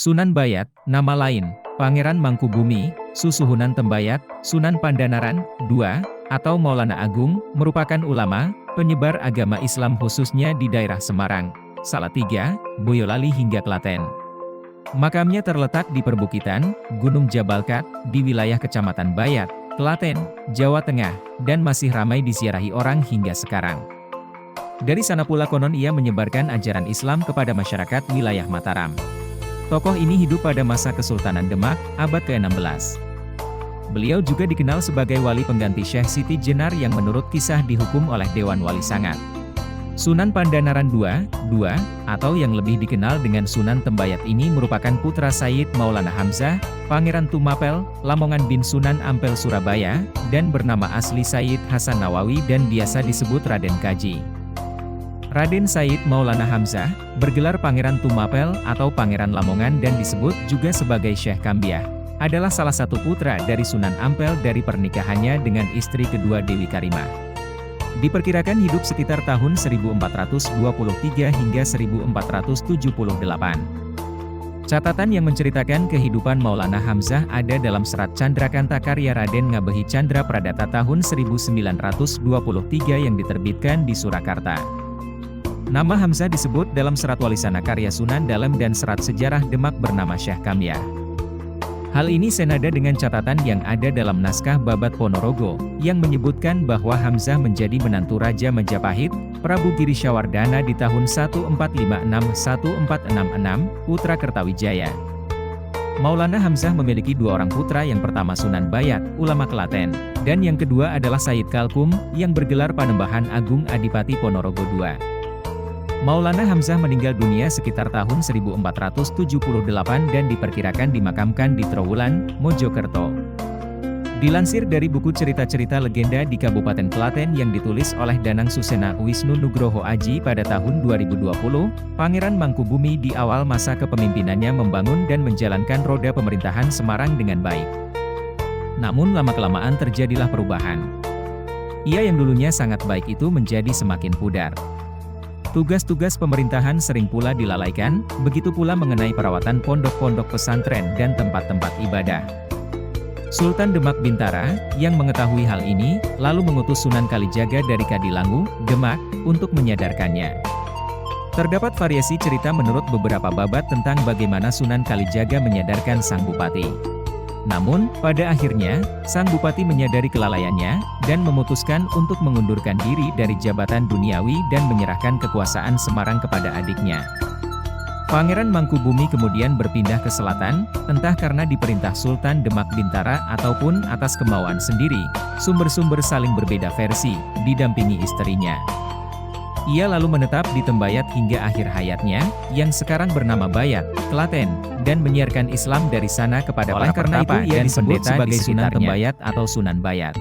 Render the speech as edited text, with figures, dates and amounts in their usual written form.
Sunan Bayat, nama lain, Pangeran Mangkubumi, Susuhunan Tembayat, Sunan Pandanaran, II, atau Maulana Agung, merupakan ulama, penyebar agama Islam khususnya di daerah Semarang, Salatiga, Boyolali hingga Klaten. Makamnya terletak di perbukitan, Gunung Jabalkat, di wilayah Kecamatan Bayat, Klaten, Jawa Tengah, dan masih ramai disiarahi orang hingga sekarang. Dari sana pula konon ia menyebarkan ajaran Islam kepada masyarakat wilayah Mataram. Tokoh ini hidup pada masa Kesultanan Demak, abad ke-16. Beliau juga dikenal sebagai wali pengganti Syekh Siti Jenar yang menurut kisah dihukum oleh Dewan Wali Sangat. Sunan Pandanaran II, atau yang lebih dikenal dengan Sunan Tembayat ini merupakan putra Sayyid Maulana Hamzah, Pangeran Tumapel, Lamongan bin Sunan Ampel Surabaya, dan bernama asli Sayyid Hasan Nawawi dan biasa disebut Raden Kaji. Raden Sayyid Maulana Hamzah, bergelar Pangeran Tumapel atau Pangeran Lamongan dan disebut juga sebagai Syekh Kambiah, adalah salah satu putra dari Sunan Ampel dari pernikahannya dengan istri kedua Dewi Karimah. Diperkirakan hidup sekitar tahun 1423 hingga 1478. Catatan yang menceritakan kehidupan Maulana Hamzah ada dalam serat Candrakanta karya Raden Ngabehi Candra Pradata tahun 1923 yang diterbitkan di Surakarta. Nama Hamzah disebut dalam serat Walisana karya Sunan Dalem dan serat sejarah Demak bernama Syekh Kambiah. Hal ini senada dengan catatan yang ada dalam naskah Babat Ponorogo, yang menyebutkan bahwa Hamzah menjadi menantu Raja Majapahit, Prabu Girishawardhana di tahun 1456-1466, putra Kertawijaya. Maulana Hamzah memiliki dua orang putra, yang pertama Sunan Bayat, ulama Klaten, dan yang kedua adalah Sayyid Kalkum, yang bergelar Panembahan Agung Adipati Ponorogo II. Maulana Hamzah meninggal dunia sekitar tahun 1478 dan diperkirakan dimakamkan di Trowulan, Mojokerto. Dilansir dari buku cerita-cerita legenda di Kabupaten Klaten yang ditulis oleh Danang Susena Wisnu Nugroho Aji pada tahun 2020, Pangeran Mangkubumi di awal masa kepemimpinannya membangun dan menjalankan roda pemerintahan Semarang dengan baik. Namun lama-kelamaan terjadilah perubahan. Ia yang dulunya sangat baik itu menjadi semakin pudar. Tugas-tugas pemerintahan sering pula dilalaikan, begitu pula mengenai perawatan pondok-pondok pesantren dan tempat-tempat ibadah. Sultan Demak Bintara, yang mengetahui hal ini, lalu mengutus Sunan Kalijaga dari Kadilangu, Demak, untuk menyadarkannya. Terdapat variasi cerita menurut beberapa babat tentang bagaimana Sunan Kalijaga menyadarkan sang bupati. Namun, pada akhirnya, sang bupati menyadari kelalaiannya, dan memutuskan untuk mengundurkan diri dari jabatan duniawi dan menyerahkan kekuasaan Semarang kepada adiknya. Pangeran Mangkubumi kemudian berpindah ke selatan, entah karena diperintah Sultan Demak Bintara ataupun atas kemauan sendiri. Sumber-sumber saling berbeda versi, didampingi istrinya. Ia lalu menetap di Tembayat hingga akhir hayatnya, yang sekarang bernama Bayat, Klaten, dan menyiarkan Islam dari sana kepada para pertapa dan pendeta sebagai Sunan Tembayat atau Sunan Bayat.